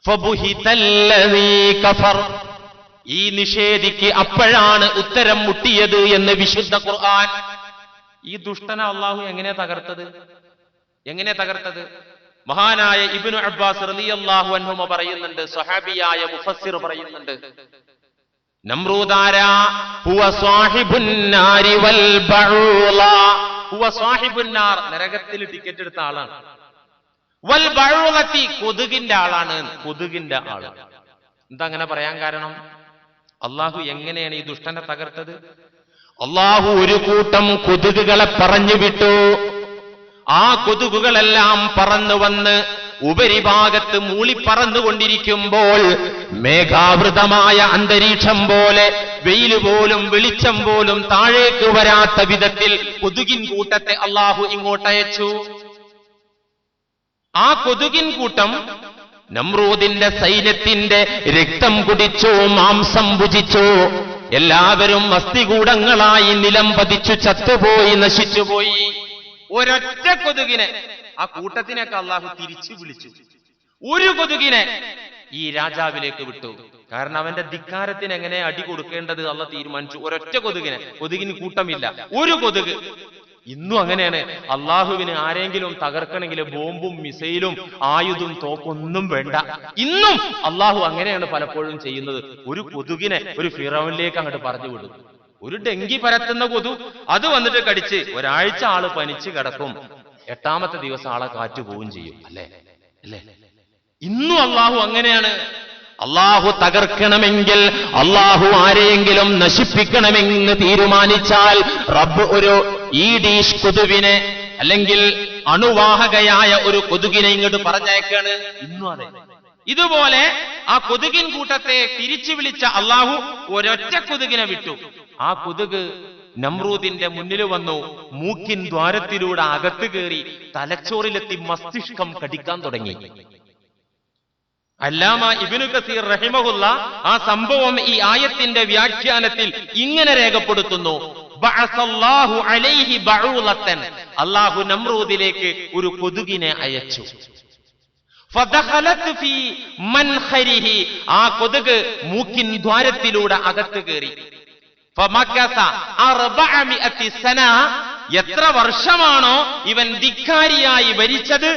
ഫബുഹിതല്ലദീ Kupffer, ഈ നിഷേധിക്ക് അപ്പോഴാണ് ഉത്തരം മുട്ടിയത് എന്ന് വിശുദ്ധ ഖുർആൻ. ഈ ദുഷ്ടനെ അള്ളാഹു എങ്ങനെ തകർത്തത്? മഹാനായ ഇബ്നു അബ്ബാസ് റളിയല്ലാഹു അൻഹുമ പറയുന്നുണ്ട്, സ്വഹാബിയായ മുഫസ്സിർ പറയുന്നുണ്ട്, നമ്രൂദാരാ ഹുവ സ്വാഹിബുൻ നാരി വൽ ബഊള, ഹുവ സ്വാഹിബുൻ നാർ, നരകത്തിൽ ടിക്കറ്റ് എടുത്ത ആളാണ്, വൽ ബഊളത്തി, കൊതുകിന്റെ ആളാണ്. എന്താ അങ്ങനെ പറയാൻ കാരണം? അള്ളാഹു എങ്ങനെയാണ് ഈ ദുഷ്ടനെ തകർത്തത്? അള്ളാഹു ഒരു കൂട്ടം കൊതുകുകളെ പറഞ്ഞു വിട്ടു. ആ കൊതുകുകളെല്ലാം പറന്നു വന്ന് ഉപരിഭാഗത്ത് മൂളിപ്പറന്നുകൊണ്ടിരിക്കുമ്പോൾ മേഘാവൃതമായ അന്തരീക്ഷം പോലെ വെയിൽ പോലും വെളിച്ചം പോലും താഴേക്ക് വരാത്ത വിധത്തിൽ കൊതുകിൻ കൂട്ടത്തെ അള്ളാഹു ഇങ്ങോട്ടയച്ചു. ആ കൊതുകിൻ കൂട്ടം നമ്രൂദിന്റെ സൈന്യത്തിന്റെ രക്തം കുടിച്ചു, മാംസം ഭുജിച്ചു. എല്ലാവരും അസ്ഥികൂടങ്ങളായി നിലം പതിച്ചു, ചത്തുപോയി, നശിച്ചുപോയി. ഒരൊറ്റ കൊതുകിനെ, ആ കൂട്ടത്തിനൊക്കെ അള്ളാഹു തിരിച്ചു വിളിച്ചു. ഒരു കൊതുകിനെ ഈ രാജാവിലേക്ക് വിട്ടു. കാരണം അവന്റെ ധിക്കാരത്തിന് എങ്ങനെ അടി കൊടുക്കേണ്ടത് അള്ളാഹ് തീരുമാനിച്ചു. ഒരൊറ്റ കൊതുകിന് കൂട്ടമില്ല, ഒരു കൊതുക്. ഇന്നും അങ്ങനെയാണ്. അള്ളാഹുവിന് ആരെങ്കിലും തകർക്കണമെങ്കിൽ ബോംബും മിസൈലും ആയുധവും തോക്കൊന്നും വേണ്ട. ഇന്നും അള്ളാഹു അങ്ങനെയാണ് പലപ്പോഴും ചെയ്യുന്നത്. ഒരു കൊതുകിനെ ഒരു ഫിറൗനിലേക്ക് അങ്ങോട്ട് പറഞ്ഞു വിടും. ഒരു ഡെങ്കി പരത്തുന്ന കൊതു, അത് വന്നിട്ട് കടിച്ച് ഒരാഴ്ച ആള് പനിച്ച് കിടക്കും. 8ാമത്തെ ദിവസം ആളെ കാറ്റ് പോവുകയും ചെയ്യും. അല്ലേ? ഇന്നും അള്ളാഹു അങ്ങനെയാണ്. അള്ളാഹു തകർക്കണമെങ്കിൽ, അള്ളാഹു ആരെയെങ്കിലും നശിപ്പിക്കണമെന്ന് തീരുമാനിച്ചാൽ റബ്ബ് ഒരു ഈഡീഷ് കൊതുവിനെ അല്ലെങ്കിൽ അണുവാഹകയായ ഒരു കൊതുകിനെ ഇങ്ങോട്ട് പറഞ്ഞയക്കാണ്. ഇന്നും അതെ. ഇതുപോലെ ആ കൊതുകിൻ കൂട്ടത്തെ തിരിച്ചു വിളിച്ച അള്ളാഹു ഒരൊറ്റ കൊതുകിനെ വിട്ടു. ആ കൊതുക് നമ്രൂദിന്റെ മുന്നിൽ വന്നു, മൂക്കിൻ ദ്വാരത്തിലൂടെ അകത്ത് കയറി തലച്ചോറിലെത്തി മസ്തിഷ്കം കടിക്കാൻ തുടങ്ങി. അല്ലാമ ഇബ്നു കസീർ റഹിമഹുല്ല ആ സംഭവം ഈ ആയത്തിന്റെ വ്യാഖ്യാനത്തിൽ ഇങ്ങനെ രേഖപ്പെടുത്തുന്നു, ബഅസല്ലാഹു അലൈഹി ബഊലത്തൻ, അല്ലാഹു നമ്രൂദിലേക്ക് ഒരു കൊതുകിനെ അയച്ചു. ഫദഖലത് ഫീ മൻഖരിഹി, ആ കൊതുക് മൂക്കിൻ ദ്വാരത്തിലൂടെ അകത്ത് കയറി. ഫമകസ 400 സന, എത്ര വർഷമാണോ ഇവൻ ധിക്കാരിയായി ഭരിച്ചത്,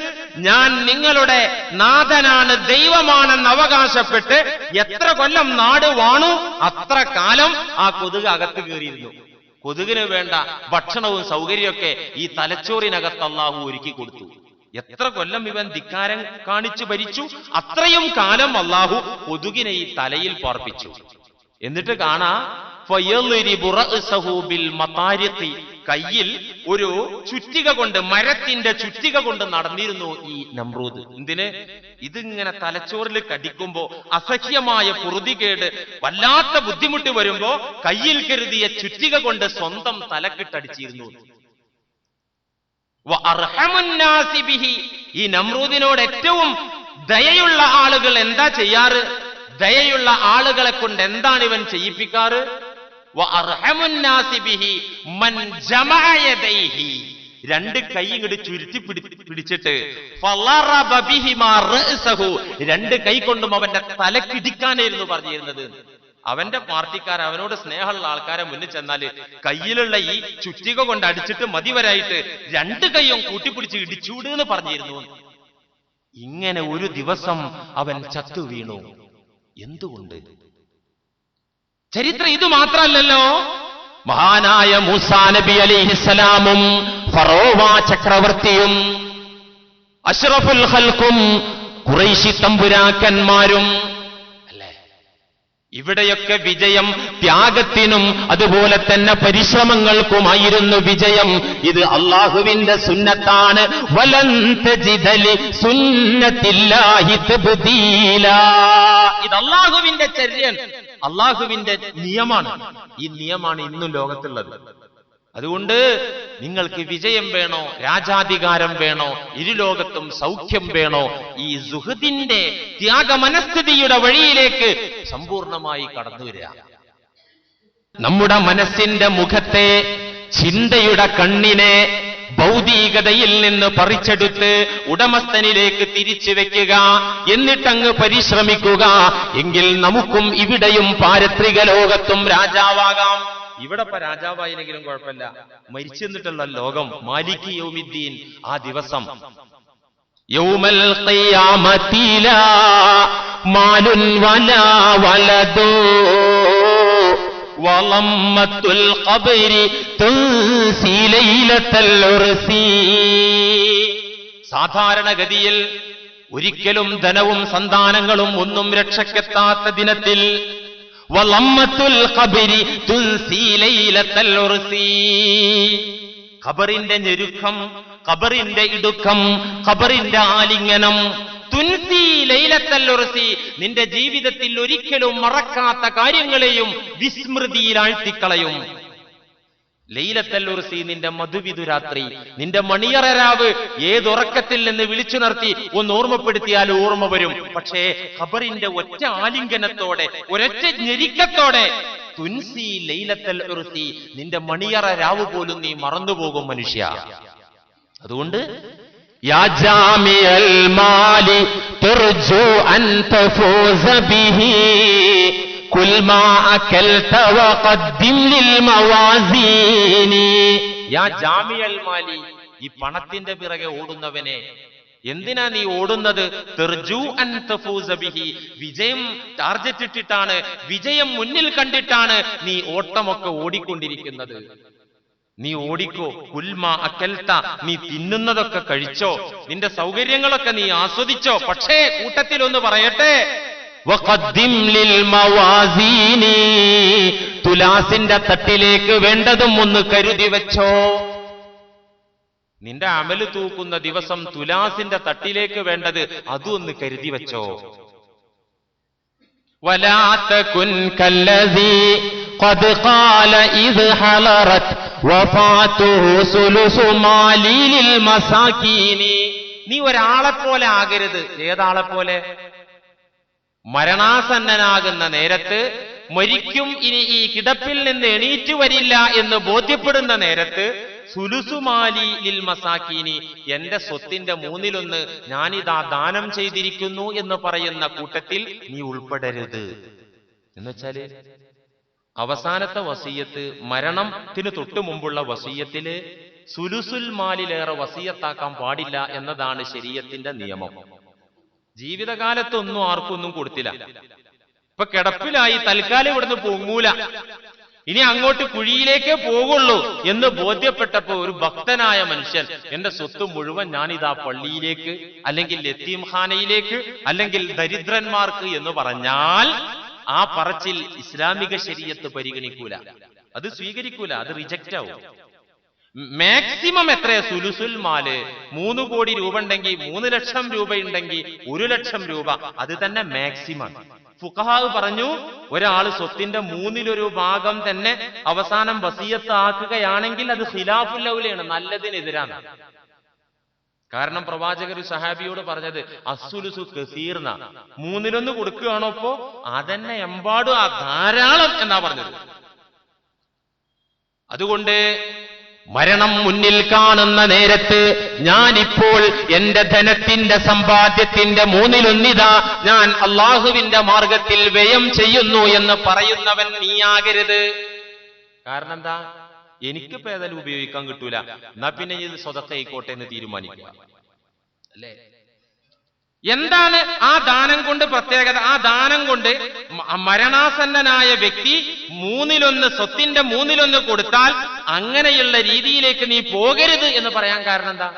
ഞാൻ നിങ്ങളുടെ നാഥനാണ്, ദൈവമാണെന്ന് അവകാശപ്പെട്ട് എത്ര കൊല്ലം നാട് വാണു, അത്ര കാലം ആ കൊതുക് അകത്ത് കയറിയിരുന്നു. കൊതുകിന് വേണ്ട ഭക്ഷണവും സൗകര്യമൊക്കെ ഈ തലച്ചോറിനകത്ത് അള്ളാഹു ഒരുക്കി കൊടുത്തു. എത്ര കൊല്ലം ഇവൻ ധിക്കാരം കാണിച്ചു ഭരിച്ചു, അത്രയും കാലം അള്ളാഹു കൊതുകിനെ ഈ തലയിൽ പാർപ്പിച്ചു. എന്നിട്ട് കാണാ കയ്യിൽ ഒരു ചുറ്റിക കൊണ്ട്, മരത്തിന്റെ ചുറ്റിക കൊണ്ട് നടന്നിരുന്നു ഈ നമ്രൂദ്. എന്തിന്? ഇതിങ്ങനെ തലച്ചോറിൽ കടിക്കുമ്പോ അസഹ്യമായ പൊറുതികേട്, വല്ലാത്ത ബുദ്ധിമുട്ട് വരുമ്പോ കയ്യിൽ കരുതിയ ചുറ്റിക കൊണ്ട് സ്വന്തം തലക്കിട്ടടിച്ചിരുന്നു. ഈ നമ്രൂദിനോട് ഏറ്റവും ദയയുള്ള ആളുകൾ എന്താ ചെയ്യാറ്? ദയയുള്ള ആളുകളെ കൊണ്ട് എന്താണ് ഇവൻ ചെയ്യിപ്പിക്കാറ്? രണ്ട് കൈ ഇങ്ങോട്ട് ചുരുട്ടി പിടിച്ചിട്ട് രണ്ട് കൈ കൊണ്ടും അവന്റെ തലക്കിടിക്കാനായിരുന്നു പറഞ്ഞിരുന്നത്. അവന്റെ പാർട്ടിക്കാർ, അവനോട് സ്നേഹമുള്ള ആൾക്കാരെ മുന്നിൽ ചെന്നാല് കയ്യിലുള്ള ഈ ചുറ്റിക കൊണ്ട് അടിച്ചിട്ട് മതിവരായിട്ട് രണ്ട് കൈയും കൂട്ടിപ്പിടിച്ച് ഇടിച്ചൂട് എന്ന് പറഞ്ഞിരുന്നു. ഇങ്ങനെ ഒരു ദിവസം അവൻ ചത്തു വീണു. എന്തുകൊണ്ട്? ചരിത്രം ഇത് മാത്രമല്ലല്ലോ. മഹാനായ മൂസാ നബി അലൈഹിസ്സലാമും ഫറോവ ചക്രവർത്തിയും അഷ്റഫുൽ ഖൽഖും ഖുറൈശി തമ്പുരാക്കന്മാരും, ഇവിടെയൊക്കെ വിജയം ത്യാഗത്തിനും അതുപോലെ തന്നെ പരിശ്രമങ്ങൾക്കുമായിരുന്നു വിജയം. ഇത് അള്ളാഹുവിന്റെ സുന്നത്താണ്. വലൻ തജിദ ലി സുന്നത്തില്ലാഹി തബ്ദീലാ, ഇത് അള്ളാഹുവിന്റെ ചര്യൻ, അള്ളാഹുവിന്റെ നിയമമാണ്. ഈ നിയമമാണ് ഇന്നും ലോകത്തുള്ളത്. അതുകൊണ്ട് നിങ്ങൾക്ക് വിജയം വേണോ, രാജാധികാരം വേണോ, ഇരുലോകത്തും സൗഖ്യം വേണോ, ഈ സുഹൃത്തിന്റെ ത്യാഗമനസ്ഥിതിയുടെ വഴിയിലേക്ക് സമ്പൂർണമായി കടന്നു വരിക. നമ്മുടെ മനസ്സിന്റെ മുഖത്തെ, ചിന്തയുടെ കണ്ണിനെ ഭൗതികതയിൽ നിന്ന് പറിച്ചെടുത്ത് ഉടമസ്ഥനിലേക്ക് തിരിച്ചു വെക്കുക, എന്നിട്ടങ്ങ് പരിശ്രമിക്കുക. എങ്കിൽ നമുക്കും ഇവിടെയും പാരത്രിക ലോകത്തും രാജാവാകാം. ഇവിടെ ഇപ്പൊ രാജാവായില്ലെങ്കിലും കുഴപ്പമില്ല, മരിച്ചെന്നിട്ടുള്ള ലോകം, മാലിക് യൗമിദ്ദീൻ, ആ ദിവസം യൗമൽ ഖിയാമത്തി ലാ മാലുൻ വലാ വലദു വളമ്മത്തുൽ ഖബ്രി തുൻസി ലൈലത്തുൽ ഉർസി. സാധാരണഗതിയിൽ ഒരിക്കലും ധനവും സന്താനങ്ങളും ഒന്നും രക്ഷക്കെത്താത്ത ദിനത്തിൽ വളമ്മത്തുൽ ഖബ്രി തുൻസി ലൈലത്തുൽ ഉർസി, ഖബറിന്റെ ഞെരുക്കം, ഖബറിന്റെ ഇടുക്കം, ഖബറിന്റെ ആലിംഗനം, തുൻസി ലൈലത്തുൽ ഉർസി, നിന്റെ ജീവിതത്തിൽ ഒരിക്കലും മറക്കാത്ത കാര്യങ്ങളെയും വിസ്മൃതിയിലാഴ്ത്തിക്കളയും. ലൈലത്തുൽ ഉർസി, നിന്റെ മധുവിധുരാത്രി, നിന്റെ മണിയറ രാവ് ഏതുറക്കത്തിൽ നിന്ന് വിളിച്ചു നിർത്തി ഒന്ന് ഓർമ്മപ്പെടുത്തിയാൽ ഓർമ്മ വരും. പക്ഷേ ഖബറിന്റെ ഒറ്റ ആലിംഗനത്തോടെ, ഒരൊറ്റ ഞെരിക്കത്തോടെ തുൻസി ലൈലത്തുൽ ഉർസി, നിന്റെ മണിയറ രാവ് പോലും നീ മറന്നുപോകും മനുഷ്യ. അതുകൊണ്ട് യാ ജാമിഅൽ മാലി തുർജു അൻ തഫൂസ ബിഹി കുൽ മാ അകൽത വഖദ്ദിം ലിൽ മവാസീനി. യാ ജാമിഅൽ മാലി, ഈ പണത്തിന്റെ പിറകെ ഓടുന്നവനെ, എന്തിനാ നീ ഓടുന്നത്? തുർജു അൻ തഫൂസ ബിഹി, വിജയം ടാർഗറ്റ് ഇട്ടിട്ടാണ്, വിജയം മുന്നിൽ കണ്ടിട്ടാണ് നീ ഓട്ടമൊക്കെ ഓടിക്കൊണ്ടിരിക്കുന്നത്. നീ ഓടിക്കോ. കുൽമാ അക്കൽത്ത, നീ തിന്നുന്നതൊക്കെ കഴിച്ചോ, നിന്റെ സൗകര്യങ്ങളൊക്കെ നീ ആസ്വദിച്ചോ. പക്ഷേ കൂട്ടത്തിൽ ഒന്ന് പറയട്ടെ, വഖദ്ദിം ലിൽ മവാസീനി, തുലാസിന്റെ തട്ടിലേക്ക് വേണ്ടതും ഒന്ന് കരുതി വെച്ചോ. നിന്റെ അമല് തൂക്കുന്ന ദിവസം തുലാസിന്റെ തട്ടിലേക്ക് വേണ്ടത് അതും ഒന്ന് കരുതി വെച്ചോ. വലാ തകുൻ കല്ലദീ ഖദ് ഖാല ഇദ് ഹളറത് വഫാതുഹു സുലുസു മാലി ലിൽ മസാകീനി. നീ ഒരാളെപ്പോലെ ആകരുത്. ഏതാളെപ്പോലെ? മരണാസന്നനാകുന്ന നേരത്ത്, മരിക്കും, ഇനി ഈ കിടപ്പിൽ നിന്ന് എണീറ്റു വരില്ല എന്ന് ബോധ്യപ്പെടുന്ന നേരത്ത്, സുലുസുമാലി ലിൽ മസാക്കീനി, എന്റെ സ്വത്തിന്റെ 1/3 ഞാനിതാ ദാനം ചെയ്തിരിക്കുന്നു എന്ന് പറയുന്ന കൂട്ടത്തിൽ നീ ഉൾപ്പെടരുത്. എന്നുവെച്ചാല് അവസാനത്തെ വസീയത്ത്, മരണത്തിന് തൊട്ടു മുമ്പുള്ള വസീയത്തില് സുലുസുൽ മാലിലേറെ വസീയത്താക്കാൻ പാടില്ല എന്നതാണ് ശരീഅത്തിന്റെ നിയമം. ജീവിതകാലത്തൊന്നും ആർക്കൊന്നും കൊടുത്തില്ല. ഇപ്പൊ കിടപ്പിലായി, തൽക്കാലം ഇവിടുന്ന് പൊങ്ങൂല, ഇനി അങ്ങോട്ട് കുഴിയിലേക്കേ പോകുള്ളൂ എന്ന് ബോധ്യപ്പെട്ടപ്പോ ഒരു ഭക്തനായ മനുഷ്യൻ, എന്റെ സ്വത്ത് മുഴുവൻ ഞാനിതാ പള്ളിയിലേക്ക്, അല്ലെങ്കിൽ യതീംഖാനയിലേക്ക്, അല്ലെങ്കിൽ ദരിദ്രന്മാർക്ക് എന്ന് പറഞ്ഞാൽ ആ പറച്ചിൽ ഇസ്ലാമിക ശരീഅത്ത് പരിഗണിക്കൂല, അത് സ്വീകരിക്കൂല, അത് റിജക്റ്റ് ആവും. മാക്സിമം എത്രയാ? സുലുസുൽ മാല്. 3 കോടി രൂപ ഉണ്ടെങ്കിൽ, 3 ലക്ഷം രൂപ ഉണ്ടെങ്കിൽ 1 ലക്ഷം രൂപ, അത് തന്നെ മാക്സിമം. ഫുഖഹാവ് പറഞ്ഞു, ഒരാൾ സ്വത്തിന്റെ 1/3 ഭാഗം തന്നെ അവസാനം വസിയത്ത് ആക്കുകയാണെങ്കിൽ അത് ഖിലാഫുൽ ഔലയാണ്, നല്ലതിനെതിരാണ്. കാരണം പ്രവാചകർ സഹാബിയോട് പറഞ്ഞത് അസ്സുലുസു കസീർന, 1/3 കൊടുക്കുകയാണോ ഇപ്പോ അതന്നെ എമ്പാടും ആ ധാരാളം എന്നാ പറഞ്ഞത്. അതുകൊണ്ട് മരണം മുന്നിൽ കാണുന്ന നേരത്ത് ഞാനിപ്പോൾ എന്റെ ധനത്തിന്റെ സമ്പാദ്യത്തിന്റെ 1/3 ഞാൻ അള്ളാഹുവിന്റെ മാർഗത്തിൽ വ്യയം ചെയ്യുന്നു എന്ന് പറയുന്നവൻ നീയാകരുത്. കാരണം എന്താ? എനിക്കിപ്പോ ഏതായാലും ഉപയോഗിക്കാൻ കിട്ടൂല, എന്നാ പിന്നെ ഇത് സ്വതക്കായിക്കോട്ടെ എന്ന് തീരുമാനിക്കുക അല്ലേ? എന്താണ് ആ ദാനം കൊണ്ട് പ്രത്യേകത? ആ ദാനം കൊണ്ട് മരണാസന്നനായ വ്യക്തി 1/3 സ്വത്തിന്റെ 1/3 കൊടുത്താൽ അങ്ങനെയുള്ള രീതിയിലേക്ക് നീ പോകരുത് എന്ന് പറയാൻ കാരണം എന്താ?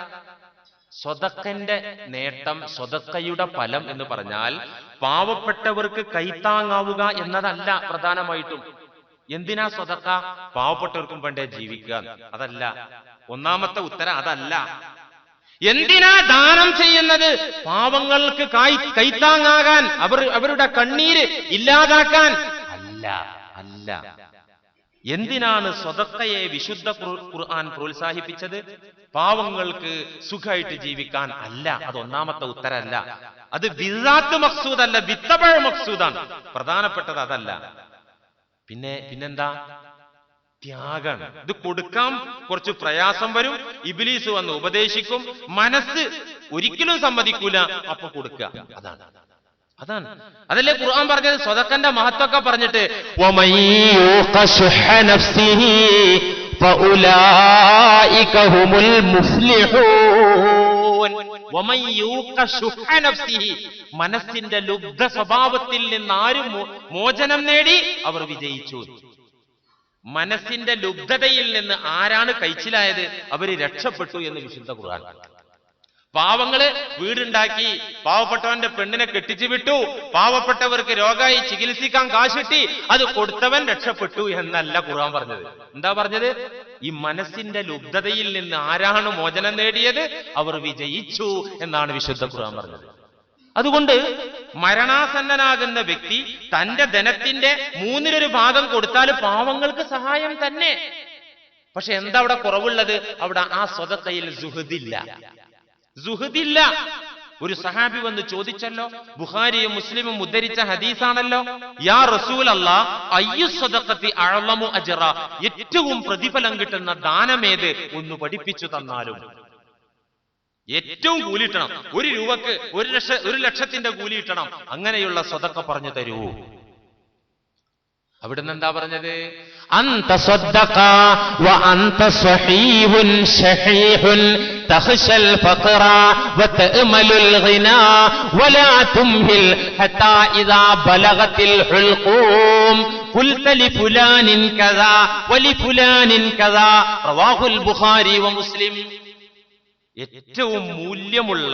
സ്വതക്കന്റെ നേട്ടം, സ്വതക്കയുടെ ഫലം എന്ന് പറഞ്ഞാൽ പാവപ്പെട്ടവർക്ക് കൈത്താങ്ങാവുക എന്നതല്ല പ്രധാനമായിട്ടും. എന്തിനാ സ്വതക്ക? പാവപ്പെട്ടവർക്കും വേണ്ടേ ജീവിക്കുക, അതല്ല. ഒന്നാമത്തെ ഉത്തരം അതല്ല. എന്തിനാ ദാനം ചെയ്യുന്നത്? പാവങ്ങൾക്ക് കൈത്താങ്ങാകാൻ, അവരുടെ കണ്ണീര് ഇല്ലാതാക്കാൻ അല്ല, അല്ല. എന്തിനാണ് സ്വതക്കയെ വിശുദ്ധ ഖുർആൻ പ്രോത്സാഹിപ്പിച്ചത്? പാവങ്ങൾക്ക് സുഖമായിട്ട് ജീവിക്കാൻ അല്ല. അത് ഒന്നാമത്തെ ഉത്തരമല്ല. അത് ബിസാത്ത് മഖ്സൂദല്ല, വിത്തബഴ മഖ്സൂദാണ്. പ്രധാനപ്പെട്ടത് അതല്ല. പിന്നെന്താ? ത്യാഗാണ്. ഇത് കൊടുക്കാൻ കുറച്ച് പ്രയാസം വരും, ഇബ്ലീസ് വന്ന് ഉപദേശിക്കും, മനസ്സ് ഒരിക്കലും സമ്മതിക്കൂല, അപ്പൊ കൊടുക്കുക. അതാണ് അതാണ് അതല്ലേ ഖുർആൻ പറഞ്ഞത്, സ്വതക്കന്റെ മഹത്വമൊക്കെ പറഞ്ഞിട്ട് മനസ്സിന്റെ ലുബ്ധ സ്വഭാവത്തിൽ നിന്ന് ആരും മോചനം നേടി അവർ വിജയിച്ചു. മനസ്സിന്റെ ലുബ്ധതയിൽ നിന്ന് ആരാണ് കഴിച്ചിലായത്? അവര് രക്ഷപ്പെട്ടു എന്ന് വിശുദ്ധ ഖുർആൻ. പാവങ്ങള് വീടുണ്ടാക്കി, പാവപ്പെട്ടവന്റെ പെണ്ണിനെ കെട്ടിച്ചു വിട്ടു, പാവപ്പെട്ടവർക്ക് രോഗമായി ചികിത്സിക്കാൻ കാശിട്ടി, അത് കൊടുത്തവൻ രക്ഷപ്പെട്ടു എന്നല്ല ഖുർആൻ പറഞ്ഞത്. എന്താ പറഞ്ഞത്? ഈ മനസ്സിന്റെ ലുബ്ധതയിൽ നിന്ന് ആരാണ് മോചനം നേടിയത്? അവർ വിജയിച്ചു എന്നാണ് വിശുദ്ധ ഖുർആൻ പറഞ്ഞത്. അതുകൊണ്ട് മരണാസന്നനാകുന്ന വ്യക്തി തന്റെ ധനത്തിന്റെ 1/3 ഭാഗം കൊടുത്താൽ പാവങ്ങൾക്ക് സഹായം തന്നെ. പക്ഷെ എന്താ അവിടെ കുറവുള്ളത്? അവിടെ ആ സ്വതക്കയിൽ സുഹദില്ല. സുഹദില്ല. ഒരു സഹാബി വന്ന് ചോദിച്ചല്ലോ, ബുഖാരിയും മുസ്ലിമും ഉദ്ധരിച്ച ഹദീസാണല്ലോ, യാ റസൂലല്ലാഹ് അയ്യു സ്വദഖത്തി അഅ്ലമു അജ്റ, ഏറ്റവും പ്രതിഫലം കിട്ടുന്ന ദാനമേത്? ഒന്ന് പഠിപ്പിച്ചു തന്നാലും. ഏറ്റവും കൂലി കിട്ടണം, 1 രൂപക്ക് 1 ലക്ഷത്തിന്റെ കൂലി കിട്ടണം, അങ്ങനെയുള്ള സ്വതക്ക പറഞ്ഞു തരൂ. അവിടുന്ന് എന്താ പറഞ്ഞത്? അന്ത സ്വദ്ദഖ വ അന്ത സ്വഹീഹുൻ ശഹീഹുൻ തഖ്ശൽ ഫഖറ വ തഅമലുൽ ഗിനാ വലാ തുംഹിൽ ഹത്താ ഇദാ ബലഗത്തിൽ ഹുൽഖൂം ഖുൽത ലിഫുലാനിൻ കദാ വലിഫുലാനിൻ കദാ റവാഹുൽ ബുഖാരി വ മുസ്ലിം. ഏറ്റവും മൂല്യമുള്ള,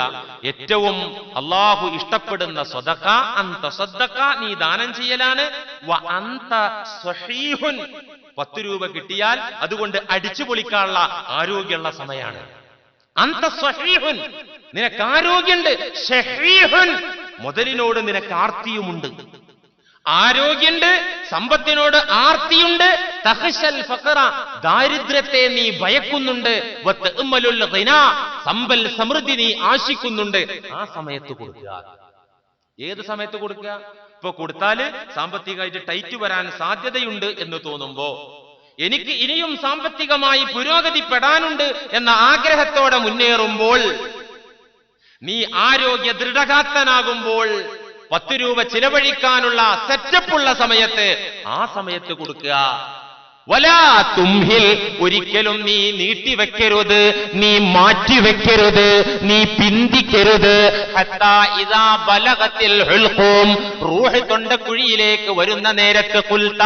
ഏറ്റവും അള്ളാഹു ഇഷ്ടപ്പെടുന്ന സ്വദഖ അന്ത സ്വദ്ദഖ, നീ ദാനം ചെയ്യലാണ്. വ അന്ത സ്വഹീഹുൻ, 10 രൂപ കിട്ടിയാൽ അതുകൊണ്ട് അടിച്ചു പൊളിക്കാനുള്ള ആരോഗ്യമുള്ള സമയമാണ്. അന്ത സ്വഹീഹുൻ, നിനക്ക് ആരോഗ്യമുണ്ട്. ശഹീഹുൻ, മുതലിനോട് നിനക്ക് ആർത്തിയുമുണ്ട്. ആരോഗ്യമുണ്ട്, സമ്പത്തിനോട് ആർത്തിയുണ്ട്. തഖ്ശൽ ഫഖറ, ദാരിദ്ര്യത്തെ നീ ഭയക്കുന്നുണ്ട്. വ തഅമലുൽ ഗിനാ, സമ്പൽ സമൃദ്ധി നീ ആശിക്കുന്നുണ്ട്. ആ സമയത്ത് കൊടുക്കുക. ഏത് സമയത്ത് കൊടുക്കുക? ഇപ്പൊ കൊടുത്താല് സാമ്പത്തികമായിട്ട് ടൈറ്റ് വരാൻ സാധ്യതയുണ്ട് എന്ന് തോന്നുമ്പോ, എനിക്ക് ഇനിയും സാമ്പത്തികമായി പുരോഗതിപ്പെടാനുണ്ട് എന്ന ആഗ്രഹത്തോടെ മുന്നേറുമ്പോൾ, നീ ആരോഗ്യ ദൃഢഗാത്രനാകുമ്പോൾ, 10 രൂപ ചിലവഴിക്കാനുള്ള സെറ്റപ്പുള്ള സമയത്ത് ആ സമയത്ത് കൊടുക്കുക. വലാ തുംഹിൽ, ഒരിക്കലും നീ നീട്ടിവെക്കരുത്, നീ മാറ്റിവെക്കരുത്, നീ പിന്തിക്കരുത്. ഹത്താ ഇദാ ബലഗത്തിൽ ഹുൽഖൂം, റൂഹ് തൊണ്ടക്കുഴിയിലേക്ക് വരുന്ന നേരത്ത് ഖുൽത,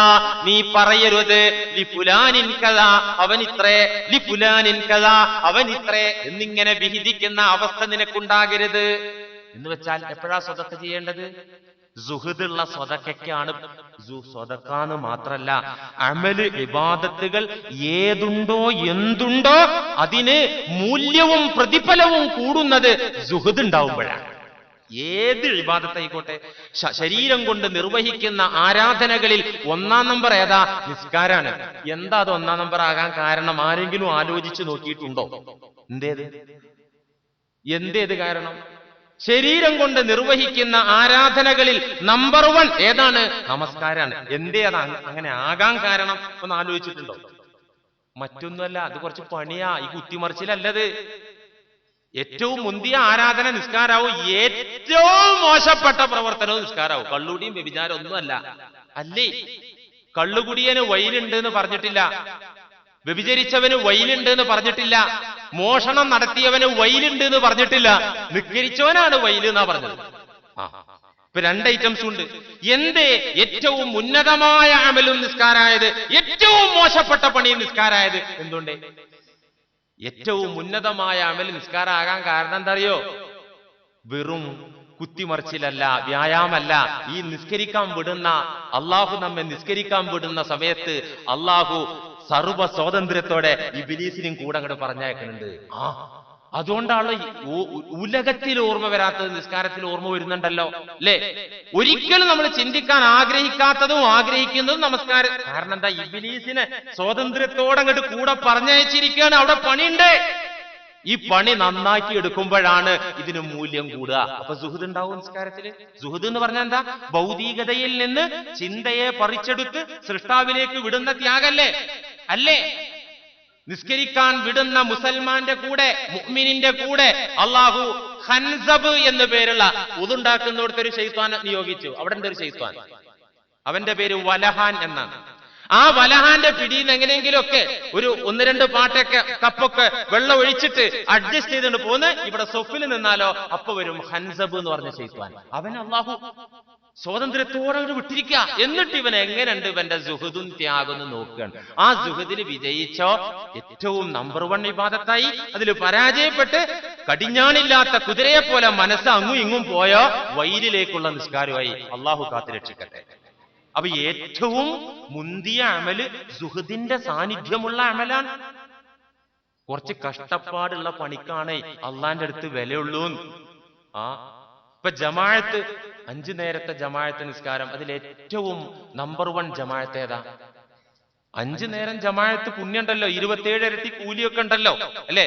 നീ പറയരുത് ലിഫുലാനിൻ കദാ, അവനിത്രേ, ലിഫുലാനിൻ കദാ, അവനിത്രേ എന്നിങ്ങനെ വിഹിതിക്കുന്ന അവസ്ഥ നിനക്കുണ്ടാകരുത്. എന്ന് വെച്ചാൽ എപ്പോഴാ സ്വതക്ക ചെയ്യേണ്ടത്? സുഹൃദുള്ള സ്വതക്കയ്ക്കാണ്. സ്വതക്കാന്ന് മാത്രല്ല, അമല് ഇബാദത്തുകൾ ഏതുണ്ടോ എന്തുണ്ടോ അതിന് മൂല്യവും പ്രതിഫലവും കൂടുന്നത് സുഹൃദ് ഉണ്ടാവുമ്പോഴാണ്. ഏത് ഇബാദത്തായിക്കോട്ടെ, ശരീരം കൊണ്ട് നിർവഹിക്കുന്ന ആരാധനകളിൽ 1-ാം നമ്പർ ഏതാ? നിസ്കാരാണ്. എന്താ അത് 1-ാം നമ്പർ ആകാൻ കാരണം? ആരെങ്കിലും ആലോചിച്ച് നോക്കിയിട്ടുണ്ടോ? എന്തേത് കാരണം? ശരീരം കൊണ്ട് നിർവഹിക്കുന്ന ആരാധനകളിൽ നമ്പർ 1 ഏതാണ്? നമസ്കാരാണ്. എന്തേ അത് അങ്ങനെ ആകാൻ കാരണം? ഒന്ന് ആലോചിച്ചിട്ടുണ്ടോ? മറ്റൊന്നുമല്ല, അത് കുറച്ച് പണിയാ. ഈ കുത്തിമറിച്ചിലല്ലത്. ഏറ്റവും മുന്തിയ ആരാധന നിസ്കാരാവും, ഏറ്റവും മോശപ്പെട്ട പ്രവർത്തനവും നിസ്കാരാവും. കള്ളുകുടിയും വ്യഭിചാരം ഒന്നുമല്ല. അല്ലേ, കള്ളുകുടിയന് വൈലുണ്ട് എന്ന് പറഞ്ഞിട്ടില്ല, വ്യഭിചരിച്ചവന് വൈലുണ്ട് എന്ന് പറഞ്ഞിട്ടില്ല, മോഷണം നടത്തിയവന് വൈലുണ്ട് എന്ന് പറഞ്ഞിട്ടില്ല, നിസ്കരിച്ചവനാണ് വൈല് എന്നാ പറഞ്ഞത്. ഇപ്പൊ 2 ഐറ്റംസ് ഉണ്ട്. എന്തേ ഏറ്റവും ഉന്നതമായ അമലും നിസ്കാരായത്, ഏറ്റവും മോശപ്പെട്ട പണിയും നിസ്കാരായത്? എന്തുകൊണ്ടേ? ഏറ്റവും ഉന്നതമായ അമൽ നിസ്കാരാകാൻ കാരണം എന്താ അറിയോ? വെറും കുത്തിമറിച്ചിലല്ല, വ്യായാമല്ല. ഈ നിസ്കരിക്കാൻ വിടുന്ന, അള്ളാഹു നമ്മെ നിസ്കരിക്കാൻ വിടുന്ന സമയത്ത് അള്ളാഹു സർവ സ്വാതന്ത്ര്യത്തോടെ ഇബ്ലീസിനും കൂടെ അങ്ങോട്ട് പറഞ്ഞയക്കുന്നുണ്ട്. അതുകൊണ്ടാണ് ഉലകത്തിൽ ഓർമ്മ വരാത്തത് നിസ്കാരത്തിൽ ഓർമ്മ വരുന്നുണ്ടല്ലോ, അല്ലേ? ഒരിക്കലും നമ്മൾ ചിന്തിക്കാൻ ആഗ്രഹിക്കാത്തതും ആഗ്രഹിക്കുന്നതും നമസ്കാരം. കാരണം എന്താ? ഇബ്ലീസിനെ സ്വാതന്ത്ര്യത്തോടെ അങ്ങോട്ട് കൂടെ പറഞ്ഞയച്ചിരിക്കുകയാണ്. അവിടെ പണിയുണ്ട്. ഈ പണി നന്നാക്കി എടുക്കുമ്പോഴാണ് ഇതിന് മൂല്യം കൂടുക. അപ്പൊ സുഹൃദ് ഉണ്ടാവും നിസ്കാരത്തില്. സുഹൃദ് എന്ന് പറഞ്ഞാൽ എന്താ? ഭൗതികതയിൽ നിന്ന് ചിന്തയെ പറിച്ചെടുത്ത് സൃഷ്ടാവിലേക്ക് വിടുന്ന ത്യാഗല്ലേ? അല്ലേ? നിസ്കരിക്കാൻ വിടുന്ന മുസൽമാന്റെ കൂടെ, മുഅ്മിനിന്റെ കൂടെ അള്ളാഹു ഖൻസബ് എന്ന് പേരുള്ള ഉതുണ്ടാക്കുന്നിടത്തൊരു ശൈത്വാൻ നിയോഗിച്ചു. അവിടെ ഉണ്ട് ഒരു ശൈത്വാൻ, അവന്റെ പേര് വലഹാൻ എന്നാണ്. ആ വലഹാന്റെ പിടിയിൽ നിന്ന് എങ്ങനെയെങ്കിലുമൊക്കെ ഒരു 1-2 പാട്ടൊക്കെ കപ്പൊക്കെ വെള്ളം ഒഴിച്ചിട്ട് അഡ്ജസ്റ്റ് ചെയ്തുകൊണ്ട് പോന്ന് ഇവിടെ സൊഫിൽ നിന്നാലോ അപ്പൊ വരും ഖൻസബ് എന്ന് പറഞ്ഞ ശൈത്വാൻ. അവൻ അള്ളാഹു സ്വാതന്ത്ര്യത്തോടെ വിട്ടിരിക്കുക. എന്നിട്ട് ഇവൻ എങ്ങനെയുണ്ട് ഇവന്റെ സുഹൃദും ത്യാഗെന്ന് നോക്കുകയാണ്. ആ സുഹൃദിൽ വിജയിച്ചോ ഏറ്റവും നമ്പർ 1 ഇബാദത്തായി. അതിൽ പരാജയപ്പെട്ട് കടിഞ്ഞാണില്ലാത്ത കുതിരയെ പോലെ മനസ്സ് അങ്ങും ഇങ്ങും പോയോ വൈലിലേക്കുള്ള നിസ്കാരമായി. അള്ളാഹു കാത്തുരക്ഷിക്കട്ടെ. അപ്പൊ ഏറ്റവും മുന്തിയ അമല് സുഹൃദിന്റെ സാന്നിധ്യമുള്ള അമലാണ്. കുറച്ച് കഷ്ടപ്പാടുള്ള പണിക്കാണേ അള്ളാന്റെ അടുത്ത് വിലയുള്ളൂ. ഇപ്പൊ ജമാഅത്ത് 5 നേരത്തെ ജമാഅത്ത് നിസ്കാരം, അതിൽ ഏറ്റവും നമ്പർ 1 ജമാഅത്ത് ഏതാ? 5 നേരം ജമാഅത്ത് പുണ്യണ്ടല്ലോ, 27 ഇരട്ടി കൂലിയൊക്കെ ഉണ്ടല്ലോ അല്ലെ?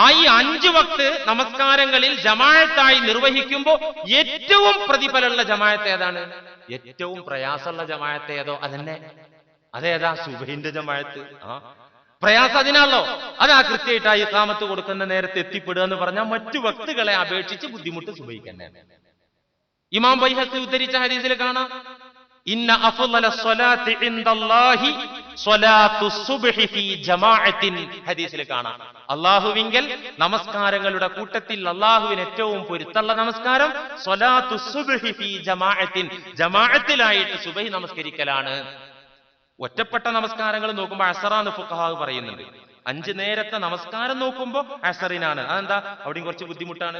ആ ഈ 5 വക്ത് നമസ്കാരങ്ങളിൽ ജമാഅത്തായി നിർവഹിക്കുമ്പോ ഏറ്റവും പ്രതിഫലമുള്ള ജമാഅത്ത് ഏതാണ്? ഏറ്റവും പ്രയാസമുള്ള ജമാഅത്ത് ഏതോ അതന്നെ. അതേതാ? സുബഹിന്റെ ജമാഅത്ത്. പ്രയാസം അതിനാണല്ലോ. അതാ കൃത്യമായിട്ടായി ഇഖാമത്ത് കൊടുക്കുന്ന നേരത്തെ എത്തിപ്പെടുക എന്ന് പറഞ്ഞാൽ മറ്റു വക്തുകളെ അപേക്ഷിച്ച് ബുദ്ധിമുട്ട് സുബഹിക്കന്നെ. ഇമാം ബൈഹഖി ഉദ്ധരിച്ച ഹദീസിൽ കാണാം, ഇന്ന അഫ്ളല സ്വലാത്തി ഇൻദല്ലാഹി സ്വലാത്തു സുബ്ഹി ഫീ ജമാഅത്തിൻ. ഹദീസിൽ കാണാം അല്ലാഹുവിങ്കൽ നമസ്കാരങ്ങളുടെ കൂട്ടത്തിൽ അല്ലാഹുവിന് ഏറ്റവും പൊരുത്തമുള്ള നമസ്കാരം സ്വലാത്തു സുബ്ഹി ഫീ ജമാഅത്തിൻ, ജമാഅത്തിലായിട്ട് സുബഹി നമസ്കരിക്കലാണ്. ഒറ്റപ്പെട്ട നമസ്കാരങ്ങൾ നോക്കുമ്പോൾ അസറാന്ന് ഫുഖഹാ പറയുന്നുണ്ട്. 5 നേരത്തെ നമസ്കാരം നോക്കുമ്പോ അസറിനാണ്. അതെന്താ? അവിടെയും കുറച്ച് ബുദ്ധിമുട്ടാണ്.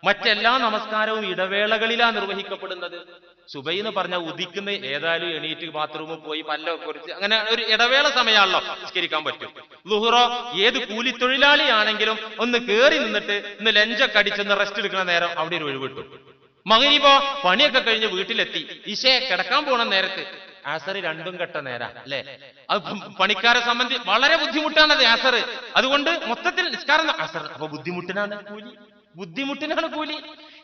മറ്റെല്ലാ നമസ്കാരവും ഇടവേളകളിലാണ് നിർവഹിക്കപ്പെടുന്നത്. സുബൈ എന്ന് പറഞ്ഞാൽ ഉദിക്കുന്ന ഏതായാലും എണീറ്റ് ബാത്റൂമിൽ പോയി പല്ലൊക്കെ കുറിച്ച് അങ്ങനെ ഒരു ഇടവേള സമയമാണല്ലോ നിസ്കരിക്കാൻ പറ്റും. ളുഹ്റോ ഏത് കൂലിത്തൊഴിലാളിയാണെങ്കിലും ഒന്ന് കേറി നിന്നിട്ട് ഒന്ന് ലഞ്ചൊക്കെ അടിച്ചൊന്ന് റെസ്റ്റ് എടുക്കുന്ന നേരം അവിടെ ഒരു ഒഴിവിട്ടു. മഗ്‌രിബോ പണിയൊക്കെ കഴിഞ്ഞ് വീട്ടിലെത്തി ഇശേ കിടക്കാൻ പോണ നേരത്ത് ആസറ് 2 ഘട്ട നേരാ അല്ലെ? അത് പണിക്കാരെ സംബന്ധിച്ച് വളരെ ബുദ്ധിമുട്ടാണത് ആസറ്. അതുകൊണ്ട് മൊത്തത്തിൽ നിസ്കാരം ആസർ. അപ്പൊ ബുദ്ധിമുട്ടിനാണ് കൂലി.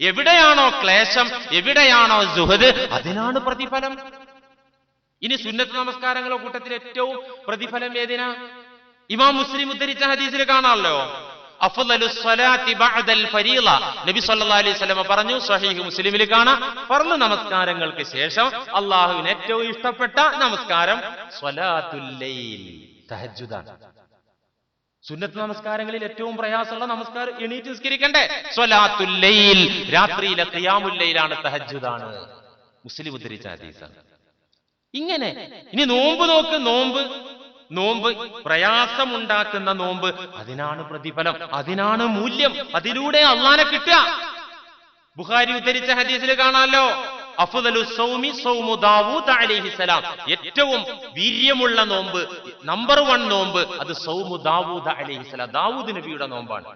എവിടെയാണോ ക്ലേശം, എവിടെയാണോ സുഹദ്, അതിനാണ് പ്രതിഫലം. ഇനി സുന്നത്ത് നമസ്കാരങ്ങളോ കൂട്ടത്തിൽ ഏറ്റവും പ്രതിഫലം ഏതിനാ? ഇമാം മുസ്ലിം ഉദ്ധരിച്ച ഹദീസിൽ കാണാമല്ലോ, അഫ്ളലുസ് സ്വലാത്തി ബഅദൽ ഫരീള. നബി സല്ലല്ലാഹു അലൈഹി വസല്ലം പറഞ്ഞു, സ്വഹീഹ് മുസ്ലിമിൽ കാണാം, ഫർള് നമസ്കാരങ്ങൾക്ക് ശേഷം അല്ലാഹുവിന് ഏറ്റവും ഇഷ്ടപ്പെട്ട നമസ്കാരം സ്വലാത്തുൽ ലൈൽ, തഹജ്ജുദാണ്. സുന്നത്ത് നമസ്കാരങ്ങളിൽ ഏറ്റവും പ്രയാസമുള്ള നമസ്കാരം എണീറ്റ് നിസ്കരിക്കണ്ടേ? സ്വലാത്തുൽ ലൈൽ, രാത്രിയിലെ ഖിയാമുൽ ലൈലാണ്, തഹജ്ജുദാണ്. മുസ്ലിം ഉദ്ധരിച്ച ഹദീസാണ്. ഇങ്ങനെ ഇനി നോമ്പ് നോക്ക്. നോമ്പ് പ്രയാസമുണ്ടാക്കുന്ന നോമ്പ്, അതിനാണ് പ്രതിഫലം, അതിനാണ് മൂല്യം, അതിലൂടെ അള്ളാനെ കിട്ടുക. ബുഖാരി ഉദ്ധരിച്ച ഹദീസിൽ കാണാമല്ലോ, അഫ്ളലു സൗമി സൗമു ദാവൂദ് അലൈഹിസ്സലാം. ഏറ്റവും വീര്യമുള്ള നോമ്പ്, നമ്പർ 1 നോമ്പ് അത് സൗമു ദാവൂദ് അലൈഹിസ്സലാം, ദാവൂദ് നബിയുടെ നോമ്പാണ്.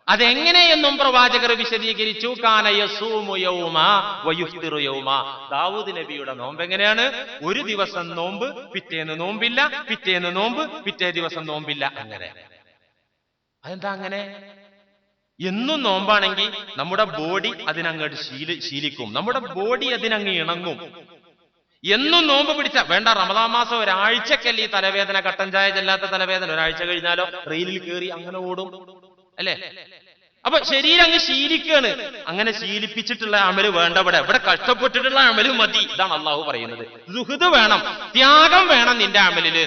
അതെങ്ങനെയെന്നും പ്രവാചകർ വിശദീകരിച്ചു. കാന യസൂമു യൗമ വയുഫ്തിറു യൗമ. ദാവൂദ് നബിയുടെ നോമ്പ് എങ്ങനെയാണ്? ഒരു ദിവസം നോമ്പ്, പിറ്റേന്ന് നോമ്പില്ല, പിറ്റേന്ന് നോമ്പ്, പിറ്റേ ദിവസം നോമ്പില്ല, അങ്ങനെ. അതെന്താ അങ്ങനെ? എന്നും നോമ്പാണെങ്കിൽ നമ്മുടെ ബോഡി അതിനങ്ങോട്ട് ശീലിക്കും, നമ്മുടെ ബോഡി അതിനങ്ങ് ഇണങ്ങും. എന്നും നോമ്പ് പിടിച്ച വേണ്ട, റമദാൻ മാസം ഒരാഴ്ചക്കല്ലേ ഈ തലവേദന, കട്ടൻ ചായ ചെല്ലാത്ത തലവേദന, ഒരാഴ്ച കഴിഞ്ഞാലോ റെയിലിൽ കയറി അങ്ങനെ ഓടും അല്ലെ? അപ്പൊ ശരീരം അങ്ങ് ശീലിക്കാണ്. അങ്ങനെ ശീലിപ്പിച്ചിട്ടുള്ള അമല് വേണ്ട. ഇവിടെ കഷ്ടപ്പെട്ടിട്ടുള്ള അമല് മതി. ഇതാണ് അള്ളാഹു പറയുന്നത്. സുഹൃദ് വേണം, ത്യാഗം വേണം നിന്റെ അമലില്.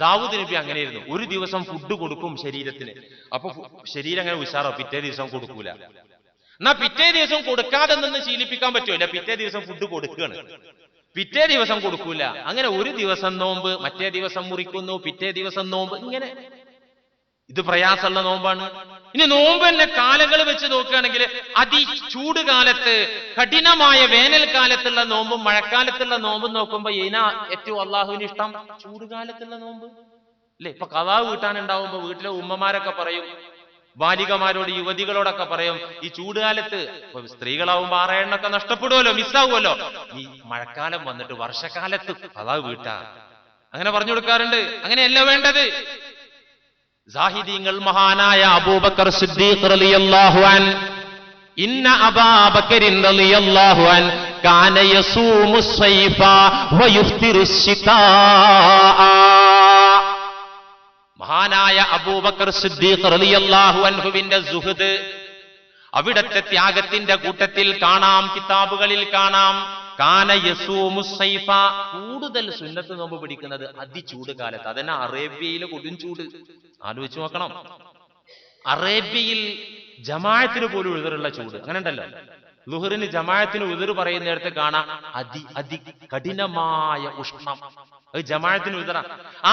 ദാവൂദ് നബി അങ്ങനെയായിരുന്നു. ഒരു ദിവസം ഫുഡ് കൊടുക്കും ശരീരത്തിന്, അപ്പൊ ശരീരം അങ്ങനെ ഉഷാറോ, പിറ്റേ ദിവസം കൊടുക്കൂല. എന്നാ പിറ്റേ ദിവസം കൊടുക്കാതെ നിന്ന് ശീലിപ്പിക്കാൻ പറ്റുമല്ല, പിറ്റേ ദിവസം ഫുഡ് കൊടുക്കുകയാണ്, പിറ്റേ ദിവസം കൊടുക്കൂല. അങ്ങനെ ഒരു ദിവസം നോമ്പ്, മറ്റേ ദിവസം മുറിക്കുന്നു, പിറ്റേ ദിവസം നോമ്പ്, ഇങ്ങനെ. ഇത് പ്രയാസമുള്ള നോമ്പാണ്. ഇനി നോമ്പ് തന്നെ കാലങ്ങൾ വെച്ച് നോക്കുകയാണെങ്കിൽ ചൂട് കാലത്ത്, കഠിനമായ വേനൽക്കാലത്തുള്ള നോമ്പും മഴക്കാലത്തുള്ള നോമ്പും നോക്കുമ്പോ ഇതിനാ ഏറ്റവും അള്ളാഹുവിന് ഇഷ്ടം? ചൂടുകാലത്തുള്ള നോമ്പ് അല്ലെ? ഇപ്പൊ ഖളാ വീട്ടാനുണ്ടാവുമ്പോ വീട്ടിലെ ഉമ്മമാരൊക്കെ പറയും, ബാലികമാരോട്, യുവതികളോടൊക്കെ പറയും, ഈ ചൂടുകാലത്ത് സ്ത്രീകളാവുമ്പോ 6 എണ്ണൊക്കെ നഷ്ടപ്പെടുമല്ലോ, മിസ്സാവുമല്ലോ, ഈ മഴക്കാലം വന്നിട്ട് വർഷക്കാലത്ത് ഖളാ വീട്ടാ, അങ്ങനെ പറഞ്ഞു കൊടുക്കാറുണ്ട്. അങ്ങനെയല്ല വേണ്ടത്. സാഹിദീങ്ങൾ മഹാനായ അബൂബക്കർ സിദ്ദീഖ് റളിയല്ലാഹു അൻഹു, ഇന്ന അബൂബക്കറിൻ റളിയല്ലാഹു അൻഹു കാന യസൂമു സ്വൈഫ വയുഫ്തിറു ശിതാ. മഹാനായ അബൂബക്കർ സിദ്ദീഖ് റളിയല്ലാഹു അൻഹുവിന്റെ സുഹദ്, അവിടത്തെ ത്യാഗത്തിന്റെ കൂട്ടത്തിൽ കാണാം, കിതാബുകളിൽ കാണാം, കാന യസൂമു സൈഫ, കൂടുതൽ സുന്നത്ത് നോമ്പ് പിടിക്കുന്നത് അതിചൂട് കാലത്ത്. അതന്നെ അറേബ്യയിലെ കൊടും ചൂട്. ആലോചിച്ച് നോക്കണം. അറേബ്യയിൽ ജമാഅത്തിന് പോലും ഉഴുതറുള്ള ചൂട്. അങ്ങനെ ഉണ്ടല്ലോ, ളുഹറിന് ജമാഅത്തിന് ഉഴുതറ് പറയുന്നിടത്ത് കാണാം അതി കഠിനമായ ഉഷ്ണം. അത് ജമാഅത്തിന് ഉഴുതറ.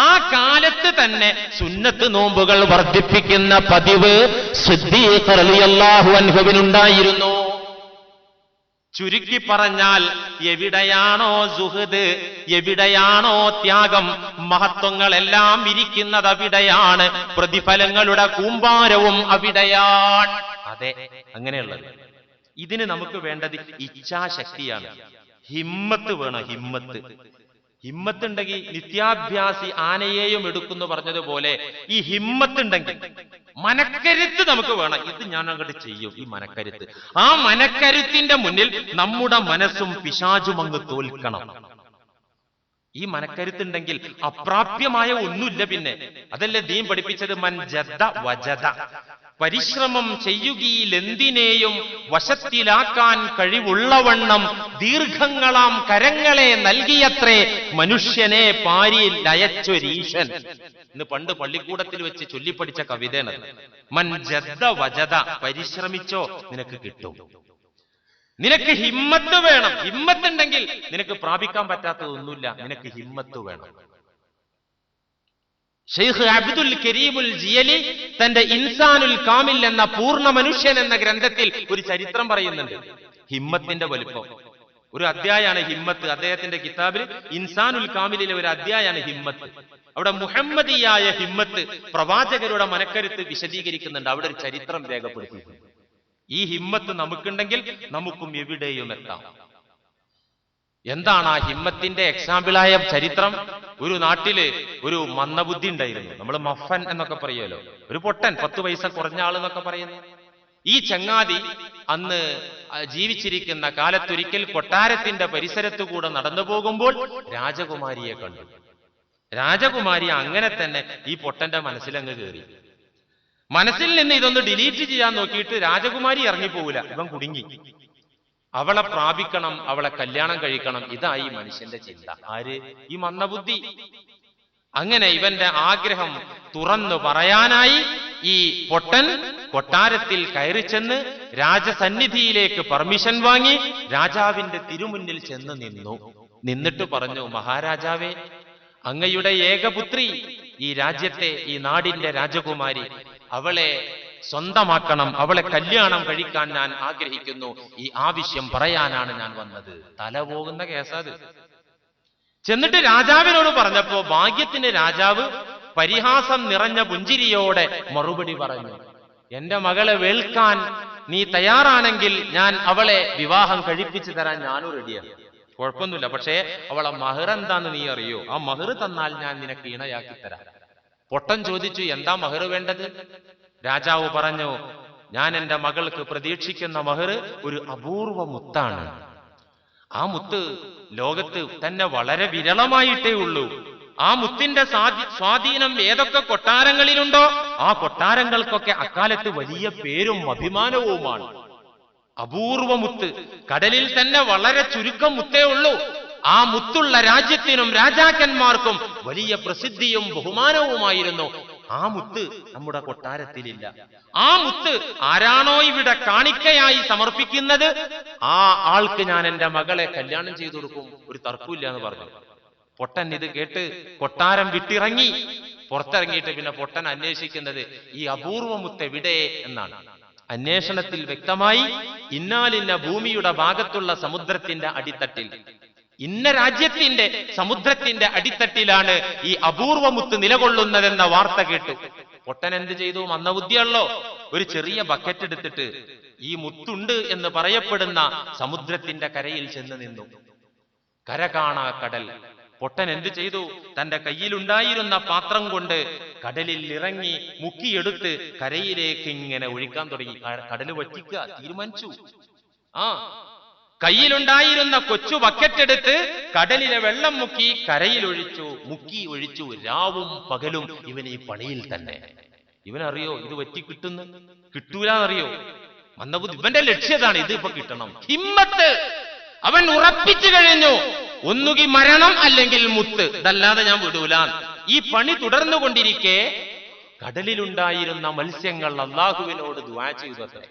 ആ കാലത്ത് തന്നെ സുന്നത്ത് നോമ്പുകൾ വർദ്ധിപ്പിക്കുന്ന പതിവ് സിദ്ദീഖ് റളിയല്ലാഹു അൻഹുവിനുണ്ടായിരുന്നു. ചുരുക്കി പറഞ്ഞാൽ, എവിടെയാണോ സുഹദ്, എവിടെയാണോ ത്യാഗം, മഹത്വങ്ങളെല്ലാം ഇരിക്കുന്നത് അവിടെയാണ്. പ്രതിഫലങ്ങളുടെ കൂമ്പാരവും അവിടെയാണ്. അതെ, അങ്ങനെയുള്ളത്. ഇതിന് നമുക്ക് വേണ്ടത് ഇച്ഛാശക്തിയാണ്. ഹിമ്മത്ത് വേണം. ഹിമ്മത്ത് ഉണ്ടെങ്കിൽ നിത്യാഭ്യാസി ആനയെയും എടുക്കുന്നു പറഞ്ഞതുപോലെ ഈ ഹിമ്മത്ത് ഉണ്ടെങ്കിൽ, മനക്കരുത്ത് നമുക്ക് വേണം. ഇത് ഞാൻ അങ്ങോട്ട് ചെയ്യും, ഈ മനക്കരുത്ത്. ആ മനക്കരുത്തിന്റെ മുന്നിൽ നമ്മുടെ മനസ്സും പിശാചും അങ്ങ് തോൽക്കണം. ഈ മനക്കരുത്തുണ്ടെങ്കിൽ അപ്രാപ്യമായ ഒന്നുമില്ല. പിന്നെ അതല്ലേ ദീൻ പഠിപ്പിച്ചത്, മൻ ജദ്ദ വജദ. പരിശ്രമം ചെയ്യുകയിലെന്തിനേയും വശത്തിലാക്കാൻ കഴിവുള്ളവണ്ണം ദീർഘങ്ങളാം കരങ്ങളെ നൽകിയത്രേ മനുഷ്യനെ പാരിൽ അയച്ചൊരീശൻ. ഇന്ന് പണ്ട് പള്ളിക്കൂടത്തിൽ വെച്ച് ചൊല്ലിപ്പടിച്ച കവിതയാണ്. മൻ ജദ്ദ വജദ, പരിശ്രമിച്ചോ നിനക്ക് കിട്ടും. നിനക്ക് ഹിമ്മത്ത് വേണം. ഹിമ്മത്തുണ്ടെങ്കിൽ നിനക്ക് പ്രാപിക്കാൻ പറ്റാത്തതൊന്നുമില്ല. നിനക്ക് ഹിമ്മത്ത് വേണം. ഷെയ്ഖ് അബ്ദുൽ കരീമുൽ ജിയലി തന്റെ ഇൻസാനുൽ കാമിൽ എന്ന പൂർണ്ണ മനുഷ്യൻ എന്ന ഗ്രന്ഥത്തിൽ ഒരു ചരിത്രം പറയുന്നുണ്ട്. ഹിമ്മത്തിന്റെ വലുപ്പം. ഒരു അധ്യായമാണ് ഹിമ്മത്ത്. അദ്ദേഹത്തിന്റെ കിതാബിൽ ഇൻസാനുൽ കാമിലിലെ ഒരു അധ്യായമാണ് ഹിമ്മത്ത്. അവിടെ മുഹമ്മദിയായ ഹിമ്മത്ത്, പ്രവാചകരുടെ മനക്കരുത്ത് വിശദീകരിക്കുന്നുണ്ട്. അവിടെ ഒരു ചരിത്രം രേഖപ്പെടുത്തിയിട്ടുണ്ട്. ഈ ഹിമ്മത്ത് നമുക്കുണ്ടെങ്കിൽ നമുക്കും എവിടെയും എത്താം. എന്താണ് ആ ഹിമ്മത്തിന്റെ എക്സാമ്പിളായ ചരിത്രം? ഒരു നാട്ടില് ഒരു മന്ദബുദ്ധി ഉണ്ടായിരുന്നു. നമ്മൾ മഫൻ എന്നൊക്കെ പറയുമല്ലോ, ഒരു പൊട്ടൻ, 10 പൈസ കുറഞ്ഞ ആളെന്നൊക്കെ പറയുന്നു. ഈ ചങ്ങാതി അന്ന് ജീവിച്ചിരിക്കുന്ന കാലത്തൊരിക്കൽ കൊട്ടാരത്തിന്റെ പരിസരത്തു കൂടെ നടന്നു പോകുമ്പോൾ രാജകുമാരിയെ കണ്ടു. രാജകുമാരി അങ്ങനെ തന്നെ ഈ പൊട്ടന്റെ മനസ്സിലങ്ങ് കയറി. മനസ്സിൽ നിന്ന് ഇതൊന്ന് ഡിലീറ്റ് ചെയ്യാൻ നോക്കിയിട്ട് രാജകുമാരി ഇറങ്ങിപ്പോവില്ല. ഇവൻ കുടുങ്ങി. അവളെ പ്രാപിക്കണം, അവളെ കല്യാണം കഴിക്കണം. ഇതായി മനുഷ്യന്റെ ചിന്ത. ആര്? ഈ മന്ദബുദ്ധി. അങ്ങനെ ഇവന്റെ ആഗ്രഹം തുറന്നു പറയാനായി ഈ പൊട്ടൻ കൊട്ടാരത്തിൽ കയറി ചെന്ന് രാജസന്നിധിയിലേക്ക് പെർമിഷൻ വാങ്ങി രാജാവിന്റെ തിരുമുന്നിൽ ചെന്ന് നിന്നു. നിന്നിട്ട് പറഞ്ഞു, മഹാരാജാവേ, അങ്ങയുടെ ഏകപുത്രി, ഈ രാജ്യത്തെ, ഈ നാടിന്റെ രാജകുമാരി, അവളെ സ്വന്തമാക്കണം, അവളെ കല്യാണം കഴിക്കാൻ ഞാൻ ആഗ്രഹിക്കുന്നു. ഈ ആവശ്യം പറയാനാണ് ഞാൻ വന്നത്. തല പോകുന്ന കേസാത്. ചെന്നിട്ട് രാജാവിനോട് പറഞ്ഞപ്പോ ഭാഗ്യത്തിന് രാജാവ് പരിഹാസം നിറഞ്ഞ പുഞ്ചിരിയോടെ മറുപടി പറഞ്ഞു, എന്റെ മകളെ വേൾക്കാൻ നീ തയ്യാറാണെങ്കിൽ ഞാൻ അവളെ വിവാഹം കഴിപ്പിച്ചു തരാൻ ഞാനും റെഡിയാണ്. കുഴപ്പമൊന്നുമില്ല. പക്ഷേ അവളെ മഹർ എന്താന്ന് നീ അറിയോ? ആ മഹർ തന്നാൽ ഞാൻ നിനക്ക് ഇണയാക്കി തരാം. പൊട്ടൻ ചോദിച്ചു, എന്താ മഹർ വേണ്ടത്? രാജാവ് പറഞ്ഞു, ഞാൻ എന്റെ മകൾക്ക് പ്രതീക്ഷിക്കുന്ന മഹർ ഒരു അപൂർവ മുത്താണ്. ആ മുത്ത് ലോകത്ത് തന്നെ വളരെ വിരളമായിട്ടേ ഉള്ളൂ. ആ മുത്തിന്റെ സ്വാധീനം ഏതൊക്കെ കൊട്ടാരങ്ങളിലുണ്ടോ ആ കൊട്ടാരങ്ങൾക്കൊക്കെ അക്കാലത്ത് വലിയ പേരും അഭിമാനവുമാണ്. അപൂർവ മുത്ത്, കടലിൽ തന്നെ വളരെ ചുരുക്കം മുത്തേ ഉള്ളൂ. ആ മുത്തുള്ള രാജ്യത്തിനും രാജാക്കന്മാർക്കും വലിയ പ്രസിദ്ധിയും ബഹുമാനവുമായിരുന്നു. ആ മുത്ത് നമ്മുടെ കൊട്ടാരത്തിലില്ല. ആ മുത്ത് ആരാണോ ഇവിടെ കാണിക്കയായി സമർപ്പിക്കുന്നത് ആ ആൾക്ക് ഞാൻ എന്റെ മകളെ കല്യാണം ചെയ്തു കൊടുക്കും, ഒരു തർക്കമില്ല എന്ന് പറഞ്ഞു. പൊട്ടൻ ഇത് കേട്ട് കൊട്ടാരം വിട്ടിറങ്ങി. പുറത്തിറങ്ങിയിട്ട് പിന്നെ പൊട്ടൻ അന്വേഷിക്കുന്നത് ഈ അപൂർവ മുത്ത് എവിടെ എന്നാണ്. അന്വേഷണത്തിൽ വ്യക്തമായി, ഇന്നാലിന്ന ഭൂമിയുടെ ഭാഗത്തുള്ള സമുദ്രത്തിന്റെ അടിത്തട്ടിൽ, ഇന്ന രാജ്യത്തിന്റെ സമുദ്രത്തിന്റെ അടിത്തട്ടിലാണ് ഈ അപൂർവ മുത്ത് നിലകൊള്ളുന്നതെന്ന വാർത്ത കേട്ടു. പൊട്ടൻ എന്ത് ചെയ്തു? മന്ദബുദ്ധിയല്ലോ. ഒരു ചെറിയ ബക്കറ്റ് എടുത്തിട്ട് ഈ മുത്തുണ്ട് എന്ന് പറയപ്പെടുന്ന സമുദ്രത്തിന്റെ കരയിൽ ചെന്ന് നിന്നു. കര കാണാ കടൽ. പൊട്ടൻ എന്ത് ചെയ്തു? തന്റെ കയ്യിലുണ്ടായിരുന്ന പാത്രം കൊണ്ട് കടലിൽ ഇറങ്ങി മുക്കിയെടുത്ത് കരയിലേക്ക് ഇങ്ങനെ ഒഴിക്കാൻ തുടങ്ങി. കടല് വറ്റിക്കുക തീരുമാനിച്ചു. കയ്യിലുണ്ടായിരുന്ന കൊച്ചു ബക്കറ്റ് എടുത്ത് കടലിലെ വെള്ളം മുക്കി കരയിൽ ഒഴിച്ചു, മുക്കി ഒഴിച്ചു. രാവും പകലും ഇവൻ ഈ പണിയിൽ തന്നെ. ഇവനറിയോ ഇത് വറ്റി കിട്ടുന്നു കിട്ടൂലെന്നറിയോ? മന്ദബുദ്ധി. ഇവന്റെ ലക്ഷ്യതാണ് ഇത് ഇപ്പൊ കിട്ടണം. ഹിമ്മത്ത് അവൻ ഉറപ്പിച്ചു കഴിഞ്ഞു, ഒന്നുകിൽ മരണം അല്ലെങ്കിൽ മുത്ത്, ഇതല്ലാതെ ഞാൻ വിടൂല. ഈ പണി തുടർന്നുകൊണ്ടിരിക്കെ കടലിലുണ്ടായിരുന്ന മത്സ്യങ്ങൾ അള്ളാഹുവിനോട് ദുആ ചെയ്തത്രേ.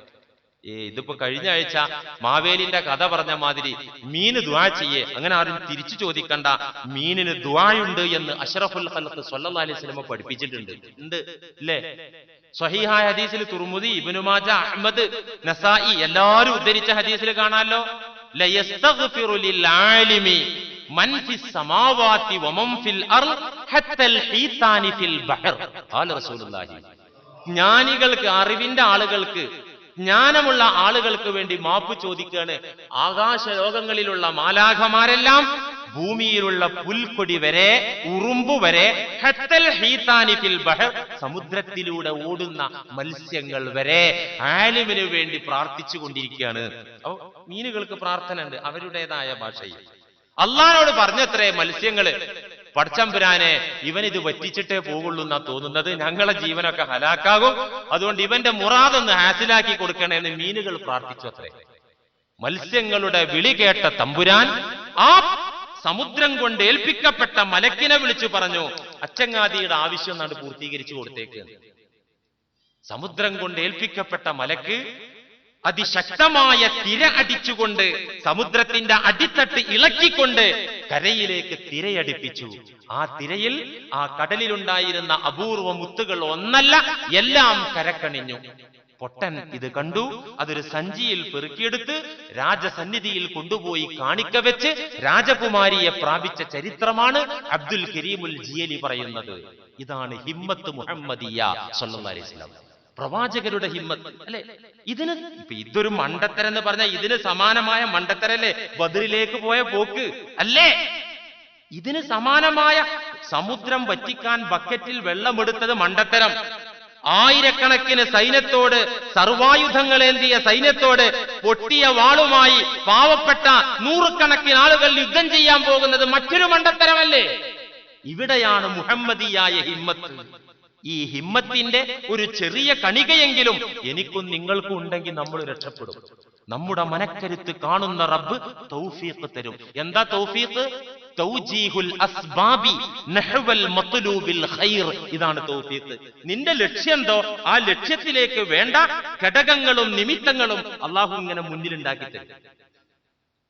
ഇതിപ്പോ കഴിഞ്ഞ ആഴ്ച മാവേലിന്റെ കഥ പറഞ്ഞ മാതിരി മീന് ദുആ ചെയ്യേ, അങ്ങനെ ആരും തിരിച്ചു ചോദിക്കണ്ട. മീനിന് ദുആയുണ്ട് എന്ന് അഷ്റഫുൽ ഖൽഖ് സ്വല്ലല്ലാഹു അലൈഹി വസല്ലം പഠിപ്പിച്ചിട്ടുണ്ട്. ഉണ്ട് അല്ലേ? സ്വഹീഹായ ഹദീസിൽ തുർമുദി, ഇബ്നു മാജ, അഹ്മദ്, നസായി എല്ലാവരും ഉദ്ധരിച്ച ഹദീസിൽ കാണാലോ, ലയസ്തഗ്ഫിറു ലിൽ ആലിമി മൻ ഫിസ് സമാവാതി വമൻ ഫിൽ അർള് ഹത്തൽ ഹീതാനി ഫിൽ ബഹർ. ഖാല റസൂലുള്ളാഹി. ജ്ഞാനികൾക്ക്, അറിവിന്റെ ആളുകൾക്ക്, ജ്ഞാനമുള്ള ആളുകൾക്ക് വേണ്ടി മാപ്പ് ചോദിക്കുകയാണ് ആകാശ ലോകങ്ങളിലുള്ള മാലാഖമാരെല്ലാം, ഭൂമിയിലുള്ള പുൽക്കൊടി വരെ, ഉറുമ്പ് വരെ, ഹത്തൽ ഹീതാനി ഫിൽ ബഹർ, സമുദ്രത്തിലൂടെ ഓടുന്ന മത്സ്യങ്ങൾ വരെ ആലിമിന് വേണ്ടി പ്രാർത്ഥിച്ചു കൊണ്ടിരിക്കുകയാണ്. അപ്പൊ മീനുകൾക്ക് പ്രാർത്ഥന ഉണ്ട് അവരുടേതായ ഭാഷയിൽ. അള്ളാഹുവോട് പറഞ്ഞത്രേ മത്സ്യങ്ങള്, പടച്ചമ്പുരാനെ ഇവനിത് വറ്റിച്ചിട്ടേ പോകുള്ളൂ എന്നാ തോന്നുന്നത്, ഞങ്ങളെ ജീവനൊക്കെ ഹലാക്കാകും, അതുകൊണ്ട് ഇവന്റെ മുറാദൊന്ന് ഹാസിലാക്കി കൊടുക്കണേന്ന് മീനുകൾ പ്രാർത്ഥിച്ചു അത്രേ. മത്സ്യങ്ങളുടെ വിളി കേട്ട തമ്പുരാൻ ആ സമുദ്രം കൊണ്ട് ഏൽപ്പിക്കപ്പെട്ട മലക്കിനെ വിളിച്ചു പറഞ്ഞു, അച്ചങ്ങാതിയുടെ ആവശ്യം നാട് പൂർത്തീകരിച്ചു കൊടുത്തേക്ക്. സമുദ്രം കൊണ്ട് ഏൽപ്പിക്കപ്പെട്ട മലക്ക് അതിശക്തമായ തിര അടിച്ചുകൊണ്ട്, സമുദ്രത്തിന്റെ അടിത്തട്ട് ഇളക്കിക്കൊണ്ട് കരയിലേക്ക് തിരയടിപ്പിച്ചു. ആ തിരയിൽ ആ കടലിലുണ്ടായിരുന്ന അപൂർവ മുത്തുകൾ ഒന്നല്ല, എല്ലാം കരക്കണിഞ്ഞു. പൊട്ടൻ ഇത് കണ്ടു. അതൊരു സഞ്ചിയിൽ പെറുക്കിയെടുത്ത് രാജസന്നിധിയിൽ കൊണ്ടുപോയി കാണിക്ക വെച്ച് രാജകുമാരിയെ പ്രാപിച്ച ചരിത്രമാണ് അബ്ദുൽ കരീമുൽ ജിയലി പറയുന്നത്. ഇതാണ് ഹിമ്മത്ത് മുഹമ്മദിയ സ്വല്ലല്ലാഹു അലൈഹി വസല്ലം, പ്രവാചകരുടെ ഹിമ്മത്ത് അല്ലെ. ഇതൊരു മണ്ടത്തരം എന്ന് പറഞ്ഞാൽ ഇതിന് സമാനമായ മണ്ടത്തരല്ലേ ബദറിലേക്ക് പോയ പോക്ക് അല്ലേ? ഇതിന് സമാനമായ സമുദ്രം വറ്റിക്കാൻ ബക്കറ്റിൽ വെള്ളമെടുത്തത് മണ്ടത്തരം. ആയിരക്കണക്കിന് സൈന്യത്തോട്, സർവായുധങ്ങളേന്തിയ സൈന്യത്തോട് പൊട്ടിയ വാളുമായി പാവപ്പെട്ട നൂറുകണക്കിന് ആളുകൾ യുദ്ധം ചെയ്യാൻ പോകുന്നത് മറ്റൊരു മണ്ടത്തരമല്ലേ? ഇവിടെയാണ് മുഹമ്മദിയായ ഹിമ്മത്ത്. ഈ ഹിമ്മത്തിന്റെ ഒരു ചെറിയ കണികയെങ്കിലും എനിക്കും നിങ്ങൾക്കും ഉണ്ടെങ്കിൽ നമ്മൾ രക്ഷപ്പെടും. നമ്മുടെ മനക്കരുത്ത് കാണുന്ന റബ്ബ് തൗഫീഖ് തരും. എന്താ തൗഫീഖ്? തൗജീഹുൽ അസ്ബാബി നഹ്വൽ മത്ലൂബിൽ ഖൈർ. ഇതാണ് തൗഫീഖ്. നിന്റെ ലക്ഷ്യം എന്തോ ആ ലക്ഷ്യത്തിലേക്ക് വേണ്ട ഘടകങ്ങളും നിമിത്തങ്ങളും അള്ളാഹു ഇങ്ങനെ മുന്നിലുണ്ടാക്കി തരും.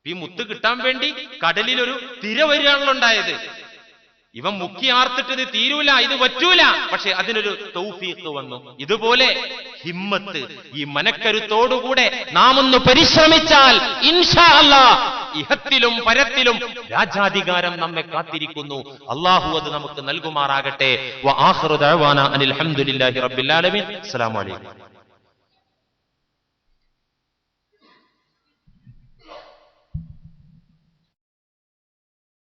ഈ മുത്ത് കിട്ടാൻ വേണ്ടി കടലിലൊരു തിര വരികയാണല്ലോ ഉണ്ടായത്. ഇവൻ മുക്കി ആർത്തിട്ട് ഇത് തീരൂല, ഇത് പറ്റൂല, പക്ഷെ അതിനൊരു തൗഫീഖ് വന്നു. ഇതുപോലെ ഹിമ്മത്ത്, ഈ മനക്കരുത്തോടുകൂടെ നാം ഒന്ന് പരിശ്രമിച്ചാൽ ഇൻഷാ അല്ലാഹ് ഇഹത്തിലും പരത്തിലും രാജാധികാരം നമ്മെ കാത്തിരിക്കുന്നു. അല്ലാഹു അത് നമുക്ക് നൽകുമാറാകട്ടെ. വ ആഖിറു ദഅവാനാ അനിൽ ഹംദുലില്ലാഹി റബ്ബിൽ ആലമീൻ. അസ്സലാമു അലൈക്കും.